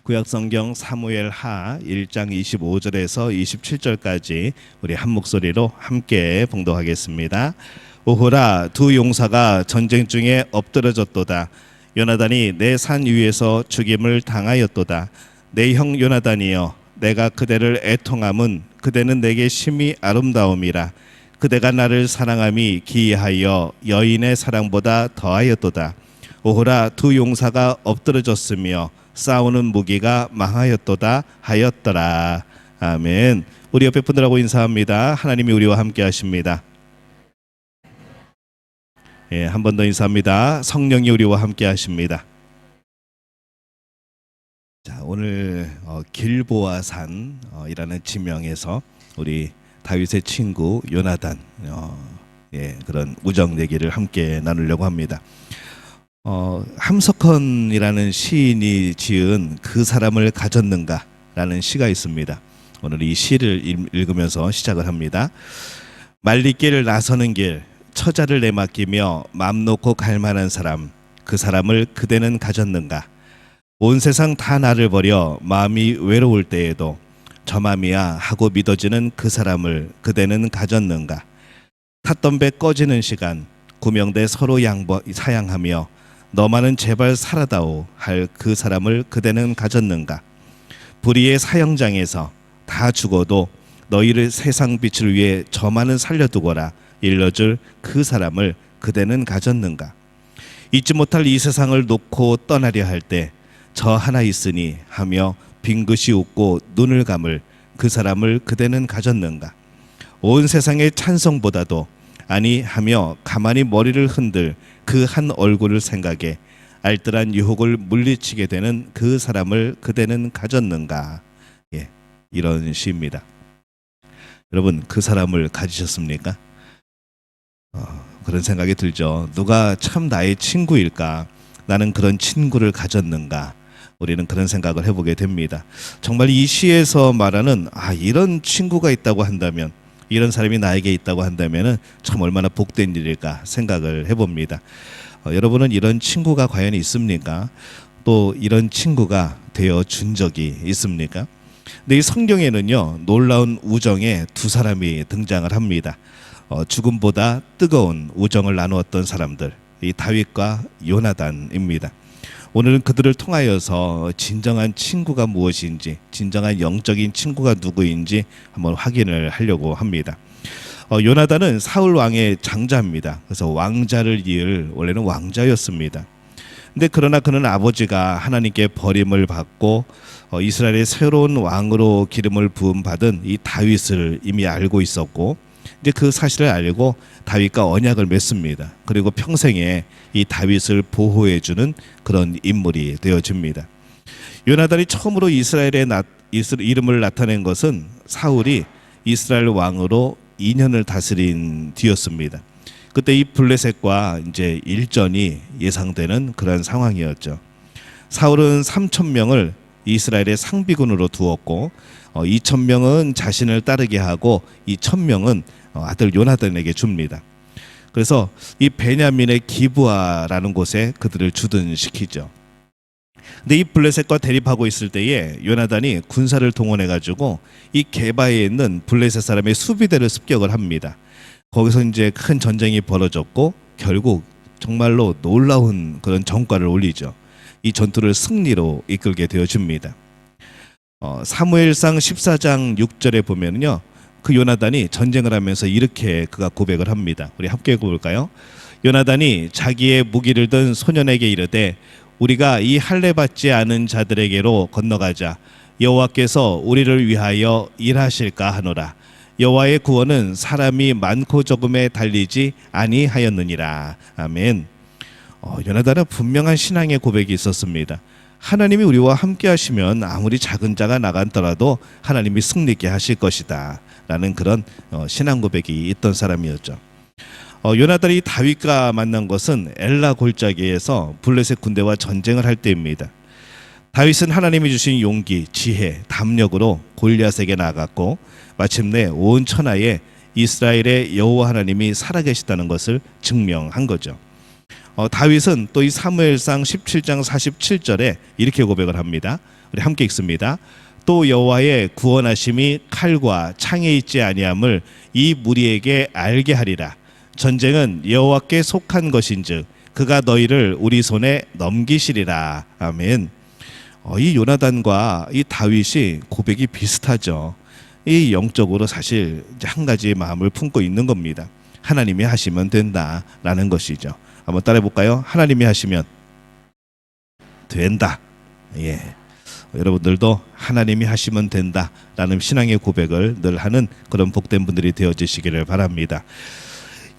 구약성경 사무엘하 1장 25절에서 27절까지 우리 한 목소리로 함께 봉독하겠습니다. 오호라, 두 용사가 전쟁 중에 엎드러졌도다. 요나단이 내 산 위에서 죽임을 당하였도다. 내 형 요나단이여, 내가 그대를 애통함은 그대는 내게 심히 아름다움이라. 그대가 나를 사랑함이 기이하여 여인의 사랑보다 더하였도다. 오호라, 두 용사가 엎드러졌으며 싸우는 무기가 망하였도다 하였더라. 아멘. 우리 옆에 분들하고 인사합니다. 하나님이 우리와 함께 하십니다. 한 번 더 인사합니다. 성령이 우리와 함께 하십니다. 자, 오늘 길보아 산이라는 지명에서 우리 다윗의 친구 요나단 그런 우정 얘기를 함께 나누려고 합니다. 함석헌이라는 시인이 지은 그 사람을 가졌는가라는 시가 있습니다. 오늘 이 시를 읽으면서 시작을 합니다. 말리길 나서는 길, 처자를 내맡기며 맘 놓고 갈 만한 사람, 그 사람을 그대는 가졌는가. 온 세상 다 나를 버려 마음이 외로울 때에도 저 맘이야 하고 믿어지는 그 사람을 그대는 가졌는가. 탔던 배 꺼지는 시간, 구명대 서로 사양하며 너만은 제발 살아다오 할 그 사람을 그대는 가졌는가. 불의의 사형장에서 다 죽어도 너희를 세상 빛을 위해 저만은 살려두거라 일러줄 그 사람을 그대는 가졌는가. 잊지 못할 이 세상을 놓고 떠나려 할 때 저 하나 있으니 하며 빙긋이 웃고 눈을 감을 그 사람을 그대는 가졌는가. 온 세상의 찬성보다도 아니 하며 가만히 머리를 흔들 그 한 얼굴을 생각해 알뜰한 유혹을 물리치게 되는 그 사람을 그대는 가졌는가. 이런 시입니다. 여러분, 그 사람을 가지셨습니까? 그런 생각이 들죠. 누가 참 나의 친구일까? 나는 그런 친구를 가졌는가? 우리는 그런 생각을 해보게 됩니다. 정말 이 시에서 말하는 이런 친구가 있다고 한다면, 이런 사람이 나에게 있다고 한다면 참 얼마나 복된 일일까 생각을 해봅니다. 여러분은 이런 친구가 과연 있습니까? 또 이런 친구가 되어 준 적이 있습니까? 근데 이 성경에는요, 놀라운 우정의 두 사람이 등장을 합니다. 죽음보다 뜨거운 우정을 나누었던 사람들, 이 다윗과 요나단입니다. 오늘은 그들을 통하여서 진정한 친구가 무엇인지, 진정한 영적인 친구가 누구인지 한번 확인을 하려고 합니다. 요나단은 사울 왕의 장자입니다. 그래서 왕자를 이을 원래는 왕자였습니다. 근데 그러나 그는 아버지가 하나님께 버림을 받고 이스라엘의 새로운 왕으로 기름을 부음 받은 이 다윗을 이미 알고 있었고, 이제 그 사실을 알고 다윗과 언약을 맺습니다. 그리고 평생에 이 다윗을 보호해주는 그런 인물이 되어집니다. 요나단이 처음으로 이스라엘의 이름을 나타낸 것은 사울이 이스라엘 왕으로 2년을 다스린 뒤였습니다. 그때 이 블레셋과 이제 일전이 예상되는 그런 상황이었죠. 사울은 3,000명을 이스라엘의 상비군으로 두었고 2,000명은 자신을 따르게 하고 이 1,000명은 아들 요나단에게 줍니다. 그래서 이 베냐민의 기브아라는 곳에 그들을 주둔시키죠. 근데 이 블레셋과 대립하고 있을 때에 요나단이 군사를 동원해 가지고 이 게바에 있는 블레셋 사람의 수비대를 습격을 합니다. 거기서 이제 큰 전쟁이 벌어졌고 결국 정말로 놀라운 그런 전과를 올리죠. 이 전투를 승리로 이끌게 되어집니다. 사무엘상 14장 6절에 보면요, 그 요나단이 전쟁을 하면서 이렇게 그가 고백을 합니다. 우리 함께 읽어볼까요? 요나단이 자기의 무기를 든 소년에게 이르되 우리가 이 할례 받지 않은 자들에게로 건너가자. 여호와께서 우리를 위하여 일하실까 하노라. 여호와의 구원은 사람이 많고 적음에 달리지 아니하였느니라. 아멘. 요나단은 분명한 신앙의 고백이 있었습니다. 하나님이 우리와 함께 하시면 아무리 작은 자가 나간더라도 하나님이 승리케 하실 것이다 라는 그런 신앙 고백이 있던 사람이었죠. 요나단이 다윗과 만난 것은 엘라 골짜기에서 블레셋 군대와 전쟁을 할 때입니다. 다윗은 하나님이 주신 용기, 지혜, 담력으로 골리앗에게 나아갔고 마침내 온 천하에 이스라엘의 여호와 하나님이 살아계시다는 것을 증명한 거죠. 다윗은 또 이 사무엘상 17장 47절에 이렇게 고백을 합니다. 우리 함께 읽습니다. 또 여호와의 구원하심이 칼과 창에 있지 아니함을 이 무리에게 알게 하리라. 전쟁은 여호와께 속한 것인즉 그가 너희를 우리 손에 넘기시리라. 아멘. 이 요나단과 이 다윗이 고백이 비슷하죠. 이 영적으로 사실 이제 한 가지 마음을 품고 있는 겁니다. 하나님이 하시면 된다라는 것이죠. 한번 따라해 볼까요? 하나님이 하시면 된다. 예. 여러분들도 하나님이 하시면 된다라는 신앙의 고백을 늘 하는 그런 복된 분들이 되어주시기를 바랍니다.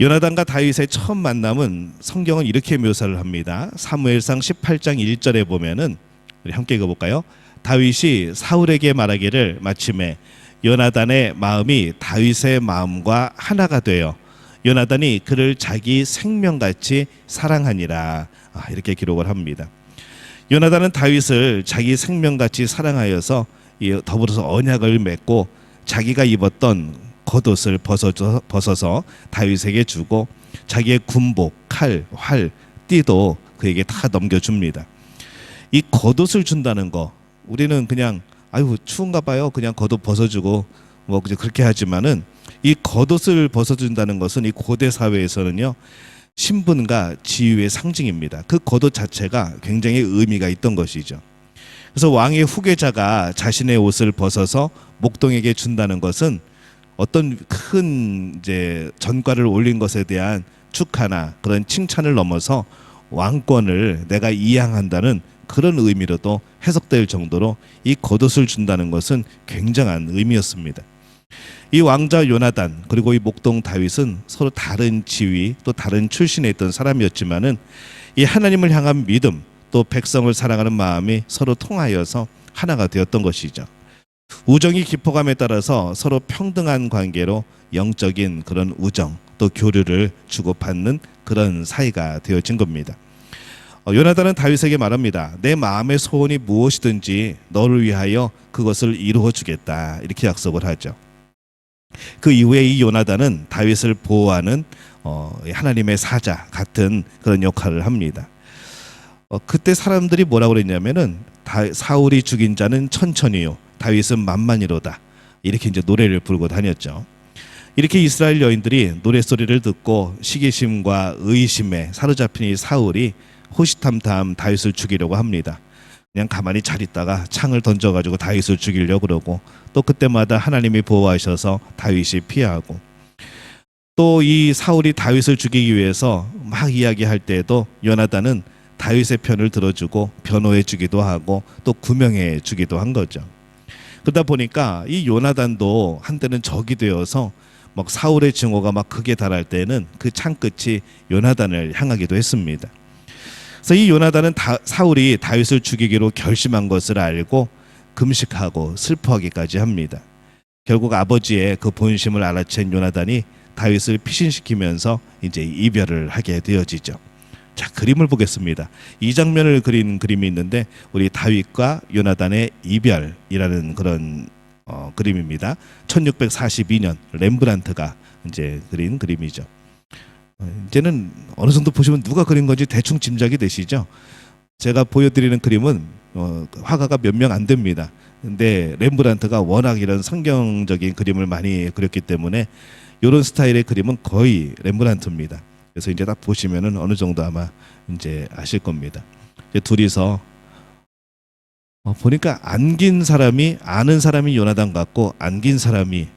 요나단과 다윗의 처음 만남은 성경은 이렇게 묘사를 합니다. 사무엘상 18장 1절에 보면은 우리 함께 읽어볼까요? 다윗이 사울에게 말하기를 마침에 요나단의 마음이 다윗의 마음과 하나가 되어 요나단이 그를 자기 생명같이 사랑하니라. 이렇게 기록을 합니다. 요나단은 다윗을 자기 생명같이 사랑하여서 더불어서 언약을 맺고 자기가 입었던 겉옷을 벗어서 다윗에게 주고 자기의 군복, 칼, 활, 띠도 그에게 다 넘겨줍니다. 이 겉옷을 준다는 거 우리는 그냥 아유 추운가 봐요 그냥 겉옷 벗어주고 뭐 그렇게 하지만은 이 겉옷을 벗어준다는 것은 이 고대 사회에서는요 신분과 지위의 상징입니다. 그 겉옷 자체가 굉장히 의미가 있던 것이죠. 그래서 왕의 후계자가 자신의 옷을 벗어서 목동에게 준다는 것은 어떤 큰 이제 전과를 올린 것에 대한 축하나 그런 칭찬을 넘어서 왕권을 내가 이양한다는 그런 의미로도 해석될 정도로 이 겉옷을 준다는 것은 굉장한 의미였습니다. 이 왕자 요나단 그리고 이 목동 다윗은 서로 다른 지위 또 다른 출신에 있던 사람이었지만은 이 하나님을 향한 믿음 또 백성을 사랑하는 마음이 서로 통하여서 하나가 되었던 것이죠. 우정이 깊어감에 따라서 서로 평등한 관계로 영적인 그런 우정 또 교류를 주고받는 그런 사이가 되어진 겁니다. 요나단은 다윗에게 말합니다. 내 마음의 소원이 무엇이든지 너를 위하여 그것을 이루어 주겠다. 이렇게 약속을 하죠. 그 이후에 이 요나단은 다윗을 보호하는 하나님의 사자 같은 그런 역할을 합니다. 그때 사람들이 뭐라고 그랬냐면은 사울이 죽인 자는 천천히요 다윗은 만만이로다. 이렇게 이제 노래를 부르고 다녔죠. 이렇게 이스라엘 여인들이 노랫소리를 듣고 시기심과 의심에 사로잡힌 이 사울이 호시탐탐 다윗을 죽이려고 합니다. 그냥 가만히 잘 있다가 창을 던져가지고 다윗을 죽이려고 그러고 또 그때마다 하나님이 보호하셔서 다윗이 피하고 또 이 사울이 다윗을 죽이기 위해서 막 이야기할 때에도 요나단은 다윗의 편을 들어주고 변호해 주기도 하고 또 구명해 주기도 한 거죠. 그러다 보니까 이 요나단도 한때는 적이 되어서 막 사울의 증오가 막 극에 달할 때는 그 창끝이 요나단을 향하기도 했습니다. 그래서 이 요나단은 사울이 다윗을 죽이기로 결심한 것을 알고 금식하고 슬퍼하기까지 합니다. 결국 아버지의 그 본심을 알아챈 요나단이 다윗을 피신시키면서 이제 이별을 하게 되어지죠. 자, 그림을 보겠습니다. 이 장면을 그린 그림이 있는데 우리 다윗과 요나단의 이별이라는 그런 그림입니다. 1642년 렘브란트가 이제 그린 그림이죠. 이제는 어느 정도 보시면 누가 그린 건지 대충 짐작이 되시죠? 제가 보여드리는 그림은 화가가 몇 명 안 됩니다. 근데 렘브란트가 워낙 이런 성경적인 그림을 많이 그렸기 때문에 이런 스타일의 그림은 거의 렘브란트입니다. 그래서 이제 딱 보시면은 어느 정도 아마 이제 아실 겁니다. 이제 둘이서 보니까 안긴 사람이 아는 사람이 요나단 같고 안긴 사람이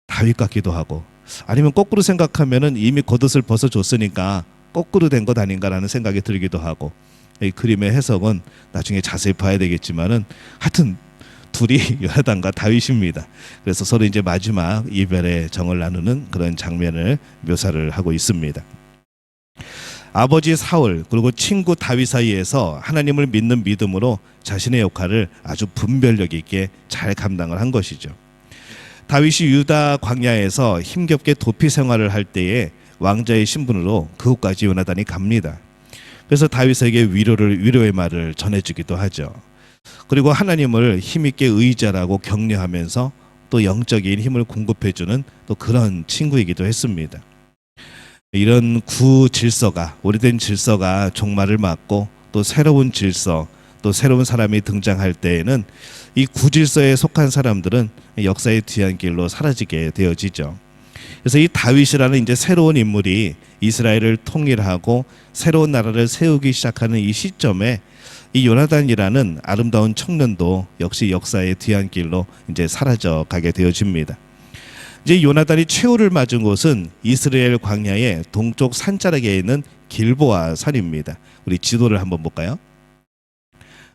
다윗 같기도 하고 아니면 거꾸로 생각하면은 이미 겉옷을 벗어줬으니까 거꾸로 된 것 아닌가라는 생각이 들기도 하고 이 그림의 해석은 나중에 자세히 봐야 되겠지만은 하여튼 둘이 요나단과 다윗입니다. 그래서 서로 이제 마지막 이별의 정을 나누는 그런 장면을 묘사를 하고 있습니다. 아버지 사울 그리고 친구 다윗 사이에서 하나님을 믿는 믿음으로 자신의 역할을 아주 분별력 있게 잘 감당을 한 것이죠. 다윗이 유다 광야에서 힘겹게 도피 생활을 할 때에 왕자의 신분으로 그곳까지 요나단이 갑니다. 그래서 다윗에게 위로의 말을 전해주기도 하죠. 그리고 하나님을 힘있게 의지하라고 격려하면서 또 영적인 힘을 공급해주는 또 그런 친구이기도 했습니다. 이런 구질서가, 오래된 질서가 종말을 맞고 또 새로운 질서, 또 새로운 사람이 등장할 때에는 이 구질서에 속한 사람들은 역사의 뒤안길로 사라지게 되어지죠. 그래서 이 다윗이라는 이제 새로운 인물이 이스라엘을 통일하고 새로운 나라를 세우기 시작하는 이 시점에 이 요나단이라는 아름다운 청년도 역시 역사의 뒤안길로 이제 사라져 가게 되어집니다. 이제 요나단이 최후를 맞은 곳은 이스라엘 광야의 동쪽 산자락에 있는 길보아 산입니다. 우리 지도를 한번 볼까요?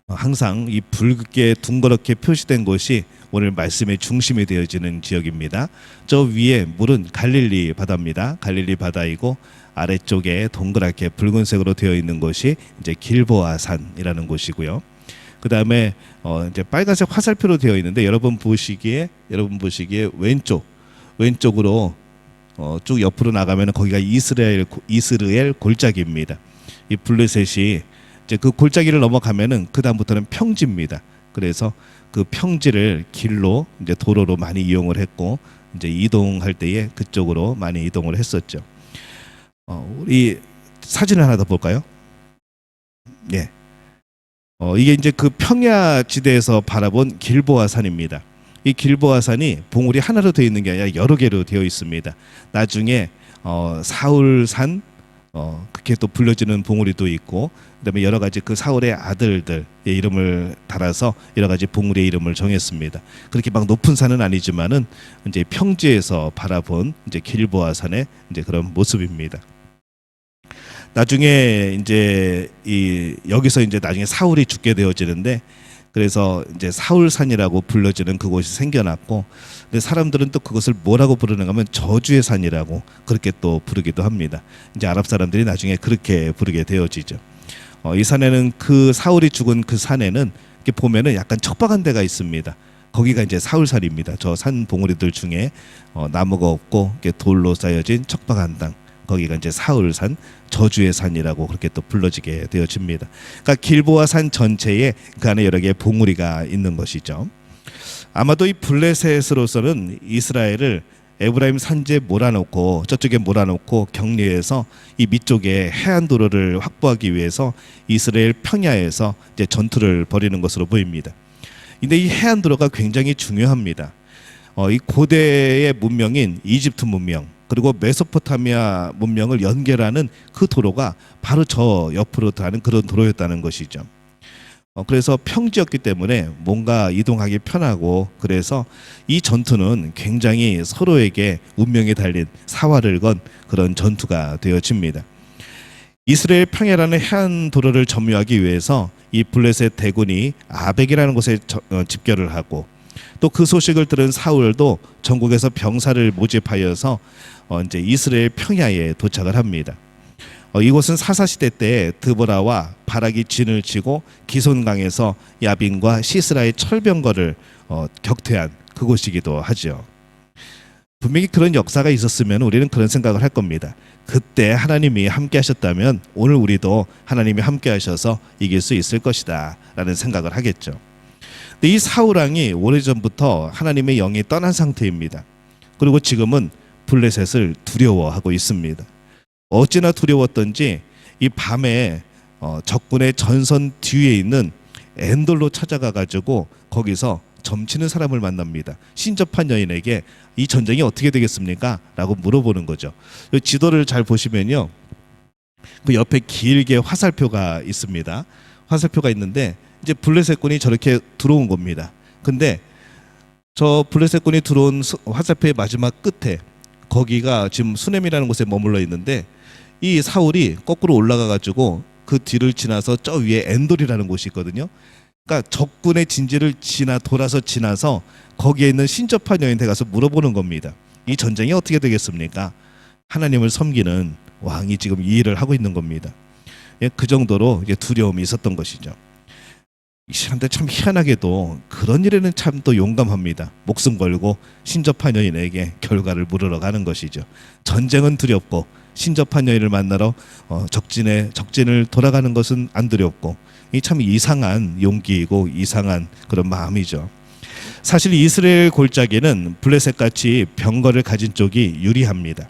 항상 이 붉게 둥그렇게 표시된 곳이 오늘 말씀의 중심이 되어지는 지역입니다. 저 위에 물은 갈릴리 바다입니다. 갈릴리 바다이고 아래쪽에 동그랗게 붉은색으로 되어 있는 곳이 이제 길보아 산이라는 곳이고요. 그 다음에 이제 빨간색 화살표로 되어 있는데 여러분 보시기에 왼쪽으로 쭉 옆으로 나가면 거기가 이스라엘 골짜기입니다. 이 블레셋이 이제 그 골짜기를 넘어가면은 그 다음부터는 평지입니다. 그래서 그 평지를 길로 이제 도로로 많이 이용을 했고 이제 이동할 때에 그쪽으로 많이 이동을 했었죠. 우리 사진을 하나 더 볼까요? 예. 이게 이제 그 평야 지대에서 바라본 길보아 산입니다. 이 길보아 산이 봉우리 하나로 되어 있는 게 아니라 여러 개로 되어 있습니다. 나중에 사울산 그렇게 또 불려지는 봉우리도 있고, 그다음에 여러 가지 그 사울의 아들들의 이름을 달아서 여러 가지 봉우리의 이름을 정했습니다. 그렇게 막 높은 산은 아니지만은 이제 평지에서 바라본 이제 길보아 산의 이제 그런 모습입니다. 나중에 이제 여기서 이제 나중에 사울이 죽게 되어지는데, 그래서 이제 사울산이라고 불려지는 그곳이 생겨났고, 근데 사람들은 또 그것을 뭐라고 부르는가 하면 저주의 산이라고 그렇게 또 부르기도 합니다. 이제 아랍 사람들이 나중에 그렇게 부르게 되어지죠. 이 산에는 그 사울이 죽은 그 산에는 이렇게 보면은 약간 척박한 데가 있습니다. 거기가 이제 사울산입니다. 저 산 봉우리들 중에 나무가 없고 이렇게 돌로 쌓여진 척박한 땅, 거기가 이제 사울산, 저주의 산이라고 그렇게 또 불러지게 되어집니다. 그러니까 길보아 산 전체에 그 안에 여러 개의 봉우리가 있는 것이죠. 아마도 이 블레셋으로서는 이스라엘을 에브라임 산지에 몰아놓고 저쪽에 몰아놓고 격리해서 이 밑쪽에 해안 도로를 확보하기 위해서 이스라엘 평야에서 이제 전투를 벌이는 것으로 보입니다. 근데 이 해안 도로가 굉장히 중요합니다. 이 고대의 문명인 이집트 문명 그리고 메소포타미아 문명을 연결하는 그 도로가 바로 저 옆으로 가는 그런 도로였다는 것이죠. 그래서 평지였기 때문에 뭔가 이동하기 편하고, 그래서 이 전투는 굉장히 서로에게 운명이 달린 사활을 건 그런 전투가 되어집니다. 이스라엘 평야라는 해안 도로를 점유하기 위해서 이 블레셋 대군이 아벡이라는 곳에 집결을 하고, 또 그 소식을 들은 사울도 전국에서 병사를 모집하여서 이제 이스라엘 평야에 도착을 합니다. 이곳은 사사시대 때 드보라와 바락이 진을 치고 기손강에서 야빈과 시스라의 철병거를 격퇴한 그곳이기도 하죠. 분명히 그런 역사가 있었으면 우리는 그런 생각을 할 겁니다. 그때 하나님이 함께 하셨다면 오늘 우리도 하나님이 함께 하셔서 이길 수 있을 것이다 라는 생각을 하겠죠. 근데 이 사울왕이 오래전부터 하나님의 영이 떠난 상태입니다. 그리고 지금은 블레셋을 두려워하고 있습니다. 어찌나 두려웠던지 이 밤에 적군의 전선 뒤에 있는 엔돌로 찾아가 가지고 거기서 점치는 사람을 만납니다. 신접한 여인에게 이 전쟁이 어떻게 되겠습니까? 라고 물어보는 거죠. 지도를 잘 보시면요, 그 옆에 길게 화살표가 있습니다. 화살표가 있는데 이제 블레셋군이 저렇게 들어온 겁니다. 근데 저 블레셋군이 들어온 화살표의 마지막 끝에 거기가 지금 수넴이라는 곳에 머물러 있는데, 이 사울이 거꾸로 올라가 가지고 그 뒤를 지나서 저 위에 엔돌이라는 곳이 있거든요. 그러니까 적군의 진지를 돌아서 지나서 거기에 있는 신접한 여인한테 가서 물어보는 겁니다. 이 전쟁이 어떻게 되겠습니까? 하나님을 섬기는 왕이 지금 이 일을 하고 있는 겁니다. 그 정도로 이제 두려움이 있었던 것이죠. 이 사람들 참 희한하게도 그런 일에는 참 또 용감합니다. 목숨 걸고 신접한 여인에게 결과를 물으러 가는 것이죠. 전쟁은 두렵고 신접한 여인을 만나러 적진을 돌아가는 것은 안 두렵고, 이 참 이상한 용기이고 이상한 그런 마음이죠. 사실 이스라엘 골짜기는 블레셋같이 병거를 가진 쪽이 유리합니다.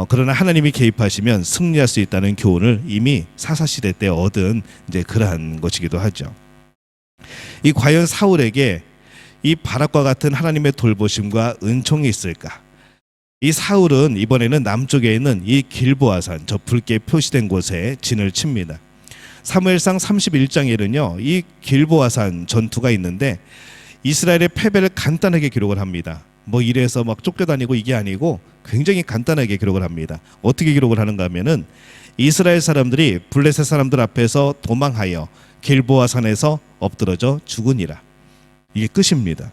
그러나 하나님이 개입하시면 승리할 수 있다는 교훈을 이미 사사시대 때 얻은 이제 그러한 것이기도 하죠. 이 과연 사울에게 이 바락과 같은 하나님의 돌보심과 은총이 있을까? 이 사울은 이번에는 남쪽에 있는 이 길보아산, 저 붉게 표시된 곳에 진을 칩니다. 사무엘상 31장에는요 이 길보아산 전투가 있는데 이스라엘의 패배를 간단하게 기록을 합니다. 뭐 이래서 막 쫓겨다니고 이게 아니고 굉장히 간단하게 기록을 합니다. 어떻게 기록을 하는가 하면은 이스라엘 사람들이 블레셋 사람들 앞에서 도망하여 길보아산에서 엎드러져 죽으니라. 이게 끝입니다.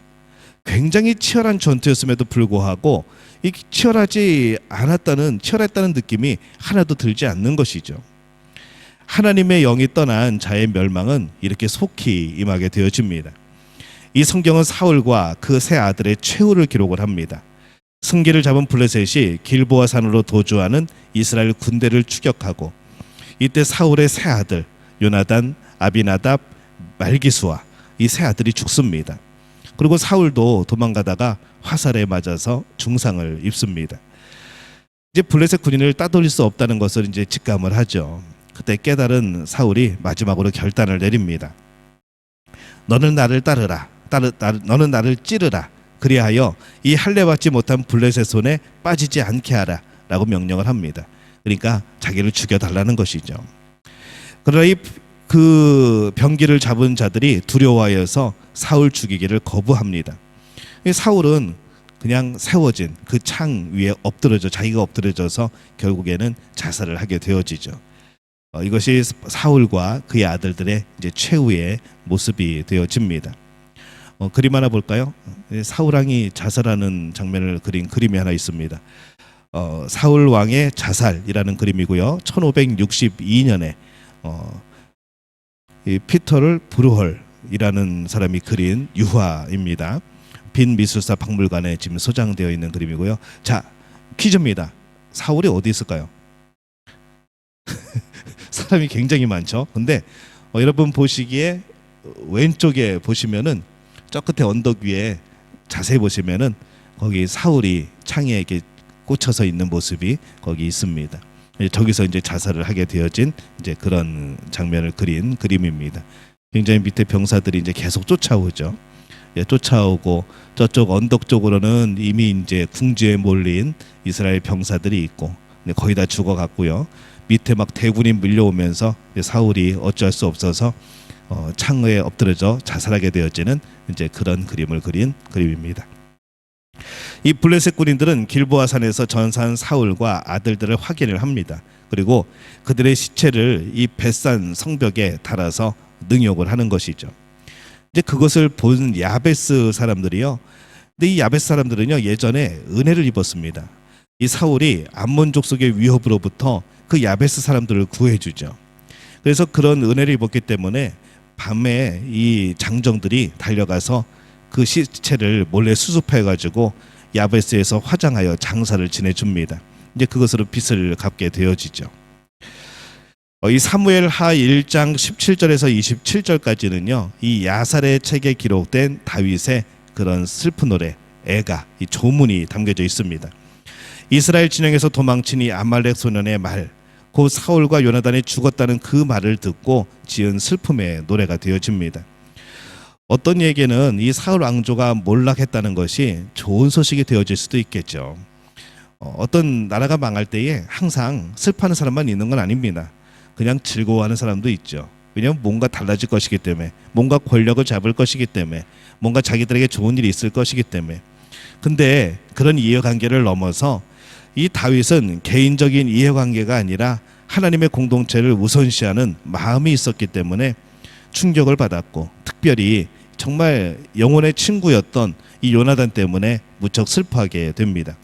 굉장히 치열한 전투였음에도 불구하고 이 치열했다는 느낌이 하나도 들지 않는 것이죠. 하나님의 영이 떠난 자의 멸망은 이렇게 속히 임하게 되어집니다. 이 성경은 사울과 그 세 아들의 최후를 기록을 합니다. 승기를 잡은 블레셋이 길보아 산으로 도주하는 이스라엘 군대를 추격하고 이때 사울의 세 아들 요나단, 아비나답, 말기수와 이 세 아들이 죽습니다. 그리고 사울도 도망가다가 화살에 맞아서 중상을 입습니다. 이제 블레셋 군인을 따돌릴 수 없다는 것을 이제 직감을 하죠. 그때 깨달은 사울이 마지막으로 결단을 내립니다. 너는 나를 따르라. 너는 나를 찌르라. 그리하여 이 할례받지 못한 블레셋 손에 빠지지 않게 하라 라고 명령을 합니다. 그러니까 자기를 죽여달라는 것이죠. 그러나 그 병기를 잡은 자들이 두려워하여서 사울 죽이기를 거부합니다. 사울은 그냥 세워진 그 창 위에 자기가 엎드려져서 결국에는 자살을 하게 되어지죠. 이것이 사울과 그의 아들들의 이제 최후의 모습이 되어집니다. 그림 하나 볼까요? 사울 왕이 자살하는 장면을 그린 그림이 하나 있습니다. 사울 왕의 자살이라는 그림이고요. 1562년에 이 피터를 브루헐이라는 사람이 그린 유화입니다. 빈 미술사 박물관에 지금 소장되어 있는 그림이고요. 자, 퀴즈입니다. 사울이 어디 있을까요? 사람이 굉장히 많죠. 근데 여러분 보시기에 왼쪽에 보시면은 저 끝에 언덕 위에 자세히 보시면은 거기 사울이 창에 이렇게 꽂혀서 있는 모습이 거기 있습니다. 저기서 이제 자살을 하게 되어진 이제 그런 장면을 그린 그림입니다. 굉장히 밑에 병사들이 이제 계속 쫓아오죠. 쫓아오고 저쪽 언덕 쪽으로는 이미 이제 궁지에 몰린 이스라엘 병사들이 있고 거의 다 죽어갔고요. 밑에 막 대군이 밀려오면서 사울이 어쩔 수 없어서 창에 엎드려져 자살하게 되어지는 이제 그런 그림을 그린 그림입니다. 이 블레셋 군인들은 길보아 산에서 전사한 사울과 아들들을 확인을 합니다. 그리고 그들의 시체를 이 벳산 성벽에 달아서 능욕을 하는 것이죠. 이제 그것을 본 야베스 사람들이요. 근데 이 야베스 사람들은요 예전에 은혜를 입었습니다. 이 사울이 암몬 족속의 위협으로부터 그 야베스 사람들을 구해주죠. 그래서 그런 은혜를 입었기 때문에 밤에 이 장정들이 달려가서 그 시체를 몰래 수습해가지고 야베스에서 화장하여 장사를 지내줍니다. 이제 그것으로 빚을 갚게 되어지죠. 이 사무엘 하 1장 17절에서 27절까지는요 이 야살의 책에 기록된 다윗의 그런 슬픈 노래 애가 이 조문이 담겨져 있습니다. 이스라엘 진영에서 도망친 이 아말렉 소년의 말, 곧 사울과 요나단이 죽었다는 그 말을 듣고 지은 슬픔의 노래가 되어집니다. 어떤 얘기는 이 사울 왕조가 몰락했다는 것이 좋은 소식이 되어질 수도 있겠죠. 어떤 나라가 망할 때에 항상 슬퍼하는 사람만 있는 건 아닙니다. 그냥 즐거워하는 사람도 있죠. 왜냐하면 뭔가 달라질 것이기 때문에, 뭔가 권력을 잡을 것이기 때문에, 뭔가 자기들에게 좋은 일이 있을 것이기 때문에. 근데 그런 이해관계를 넘어서 이 다윗은 개인적인 이해관계가 아니라 하나님의 공동체를 우선시하는 마음이 있었기 때문에 충격을 받았고, 특별히 정말 영혼의 친구였던 이 요나단 때문에 무척 슬퍼하게 됩니다.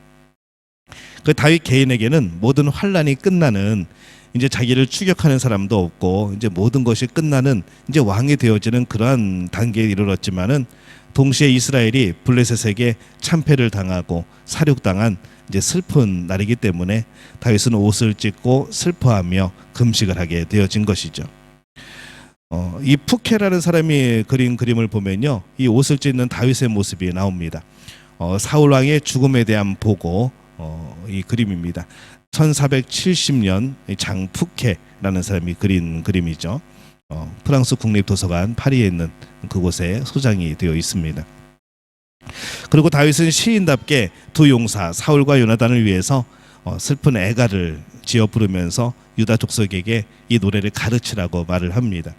그 다윗 개인에게는 모든 환란이 끝나는, 이제 자기를 추격하는 사람도 없고 이제 모든 것이 끝나는 이제 왕이 되어지는 그러한 단계에 이르렀지만은, 동시에 이스라엘이 블레셋에게 참패를 당하고 사륙당한 이제 슬픈 날이기 때문에 다윗은 옷을 찢고 슬퍼하며 금식을 하게 되어진 것이죠. 이 푸케라는 사람이 그린 그림을 보면요, 이 옷을 찢는 다윗의 모습이 나옵니다. 사울 왕의 죽음에 대한 보고 이 그림입니다. 1470년 장 푸케라는 사람이 그린 그림이죠. 프랑스 국립도서관 파리에 있는 그곳에 소장이 되어 있습니다. 그리고 다윗은 시인답게 두 용사 사울과 요나단을 위해서 슬픈 애가를 지어 부르면서 유다 족속에게 이 노래를 가르치라고 말을 합니다.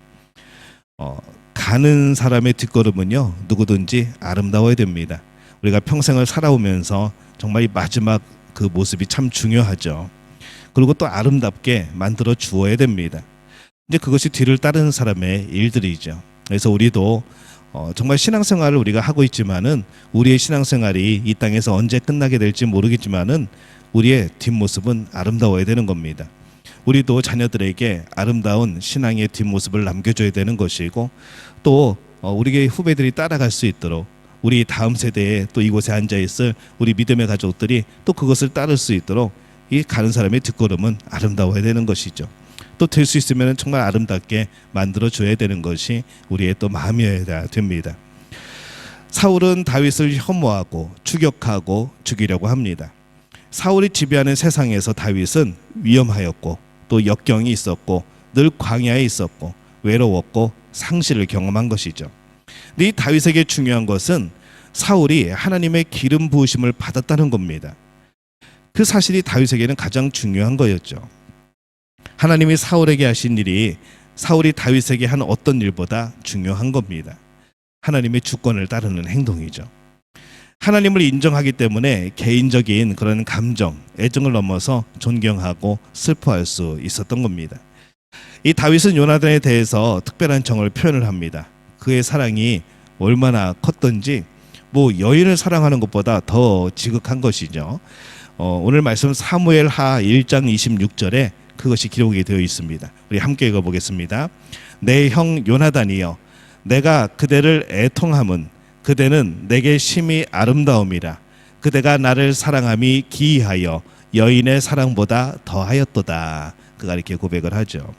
가는 사람의 뒷걸음은요, 누구든지 아름다워야 됩니다. 우리가 평생을 살아오면서 정말 이 마지막 그 모습이 참 중요하죠. 그리고 또 아름답게 만들어 주어야 됩니다. 이제 그것이 뒤를 따르는 사람의 일들이죠. 그래서 우리도 정말 신앙생활을 우리가 하고 있지만은 우리의 신앙생활이 이 땅에서 언제 끝나게 될지 모르겠지만은 우리의 뒷모습은 아름다워야 되는 겁니다. 우리도 자녀들에게 아름다운 신앙의 뒷모습을 남겨줘야 되는 것이고, 또 우리의 후배들이 따라갈 수 있도록 우리 다음 세대에 또 이곳에 앉아있을 우리 믿음의 가족들이 또 그것을 따를 수 있도록 이 가는 사람의 뒷걸음은 아름다워야 되는 것이죠. 또 될 수 있으면 정말 아름답게 만들어줘야 되는 것이 우리의 또 마음이어야 됩니다. 사울은 다윗을 혐오하고 추격하고 죽이려고 합니다. 사울이 지배하는 세상에서 다윗은 위험하였고 또 역경이 있었고 늘 광야에 있었고 외로웠고 상실을 경험한 것이죠. 근데 이 다윗에게 중요한 것은 사울이 하나님의 기름 부으심을 받았다는 겁니다. 그 사실이 다윗에게는 가장 중요한 거였죠. 하나님이 사울에게 하신 일이 사울이 다윗에게 한 어떤 일보다 중요한 겁니다. 하나님의 주권을 따르는 행동이죠. 하나님을 인정하기 때문에 개인적인 그런 감정, 애정을 넘어서 존경하고 슬퍼할 수 있었던 겁니다. 이 다윗은 요나단에 대해서 특별한 정을 표현을 합니다. 그의 사랑이 얼마나 컸던지 여인을 사랑하는 것보다 더 지극한 것이죠. 오늘 말씀 사무엘하 1장 26절에 그것이 기록이 되어 있습니다. 우리 함께 읽어보겠습니다. 내 형 요나단이여, 내가 그대를 애통함은 그대는 내게 심히 아름다움이라. 그대가 나를 사랑함이 기이하여 여인의 사랑보다 더하였도다. 그가 이렇게 고백을 하죠.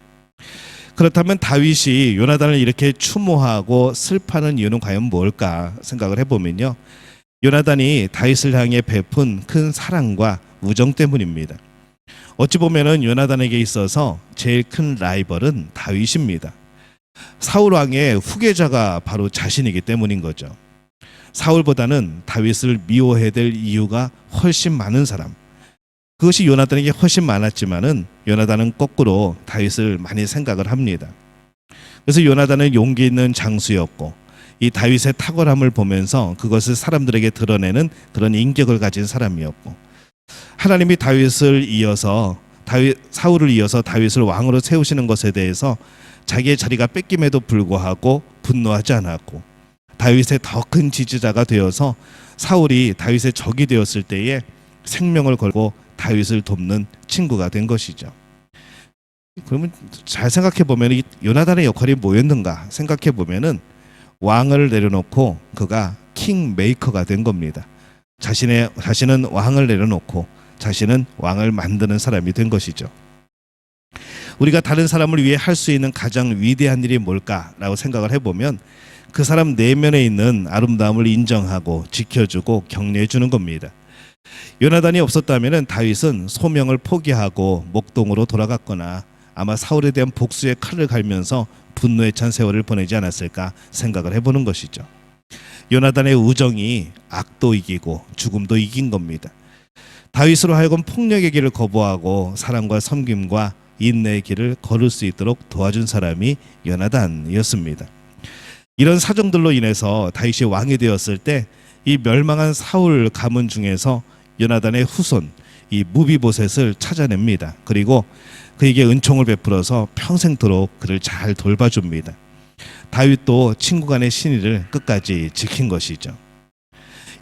그렇다면 다윗이 요나단을 이렇게 추모하고 슬퍼하는 이유는 과연 뭘까 생각을 해보면요, 요나단이 다윗을 향해 베푼 큰 사랑과 우정 때문입니다. 어찌 보면은 요나단에게 있어서 제일 큰 라이벌은 다윗입니다. 사울 왕의 후계자가 바로 자신이기 때문인 거죠. 사울보다는 다윗을 미워해야 될 이유가 훨씬 많은 사람, 그것이 요나단에게 훨씬 많았지만은 요나단은 거꾸로 다윗을 많이 생각을 합니다. 그래서 요나단은 용기 있는 장수였고 이 다윗의 탁월함을 보면서 그것을 사람들에게 드러내는 그런 인격을 가진 사람이었고, 하나님이 사울을 이어서 다윗을 왕으로 세우시는 것에 대해서 자기의 자리가 뺏김에도 불구하고 분노하지 않았고, 다윗의 더 큰 지지자가 되어서 사울이 다윗의 적이 되었을 때에 생명을 걸고 다윗을 돕는 친구가 된 것이죠. 그러면 잘 생각해 보면 이 요나단의 역할이 뭐였는가 생각해 보면은 왕을 내려놓고 그가 킹 메이커가 된 겁니다. 자신은 왕을 내려놓고 자신은 왕을 만드는 사람이 된 것이죠. 우리가 다른 사람을 위해 할 수 있는 가장 위대한 일이 뭘까라고 생각을 해보면 그 사람 내면에 있는 아름다움을 인정하고 지켜주고 격려해주는 겁니다. 요나단이 없었다면 다윗은 소명을 포기하고 목동으로 돌아갔거나 아마 사울에 대한 복수의 칼을 갈면서 분노에 찬 세월을 보내지 않았을까 생각을 해보는 것이죠. 요나단의 우정이 악도 이기고 죽음도 이긴 겁니다. 다윗으로 하여금 폭력의 길을 거부하고 사랑과 섬김과 인내의 길을 걸을 수 있도록 도와준 사람이 요나단이었습니다. 이런 사정들로 인해서 다윗이 왕이 되었을 때 이 멸망한 사울 가문 중에서 요나단의 후손 이 무비보셋을 찾아냅니다. 그리고 그에게 은총을 베풀어서 평생토록 그를 잘 돌봐줍니다. 다윗도 친구 간의 신의를 끝까지 지킨 것이죠.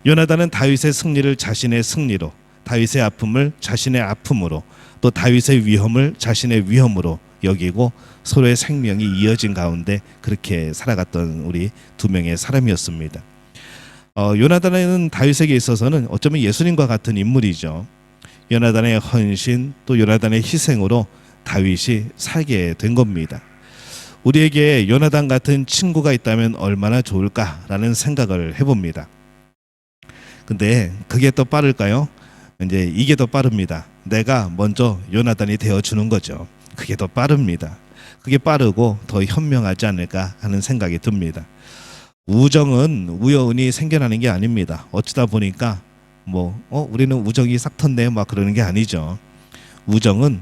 요나단은 다윗의 승리를 자신의 승리로, 다윗의 아픔을 자신의 아픔으로, 또 다윗의 위험을 자신의 위험으로 여기고 서로의 생명이 이어진 가운데 그렇게 살아갔던 우리 두 명의 사람이었습니다. 요나단은 다윗에게 있어서는 어쩌면 예수님과 같은 인물이죠. 요나단의 헌신 또 요나단의 희생으로 다윗이 살게 된 겁니다. 우리에게 요나단 같은 친구가 있다면 얼마나 좋을까라는 생각을 해봅니다. 근데 그게 더 빠를까요? 이제 이게 더 빠릅니다. 내가 먼저 요나단이 되어주는 거죠. 그게 더 빠릅니다. 그게 빠르고 더 현명하지 않을까 하는 생각이 듭니다. 우정은 우연히 생겨나는 게 아닙니다. 어쩌다 보니까 우리는 우정이 싹 텄네 막 그러는 게 아니죠. 우정은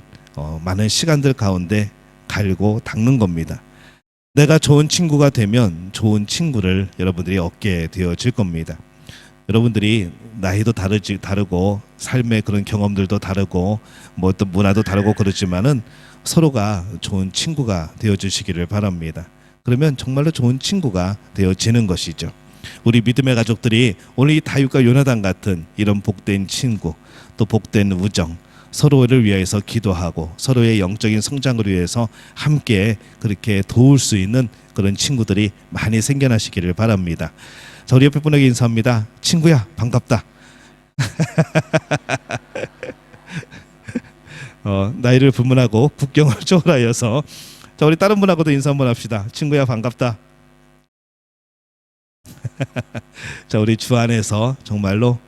많은 시간들 가운데 갈고 닦는 겁니다. 내가 좋은 친구가 되면 좋은 친구를 여러분들이 얻게 되어질 겁니다. 여러분들이 나이도 다르고 삶의 그런 경험들도 다르고 어떤 문화도 다르고 그렇지만은 서로가 좋은 친구가 되어주시기를 바랍니다. 그러면 정말로 좋은 친구가 되어지는 것이죠. 우리 믿음의 가족들이 오늘 이 다윗과 요나단 같은 이런 복된 친구, 또 복된 우정, 서로를 위해서 기도하고 서로의 영적인 성장을 위해서 함께 그렇게 도울 수 있는 그런 친구들이 많이 생겨나시기를 바랍니다. 자, 우리 옆에 분에게 인사합니다. 친구야, 반갑다. 나이를 불문하고 국경을 초월하여서 자, 우리 다른 분하고도 인사 한번 합시다. 친구야, 반갑다. 자, 우리 주 안에서 정말로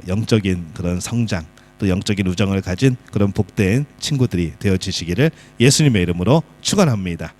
영적인 그런 성장, 또 영적인 우정을 가진 그런 복된 친구들이 되어지시기를 예수님의 이름으로 축원합니다.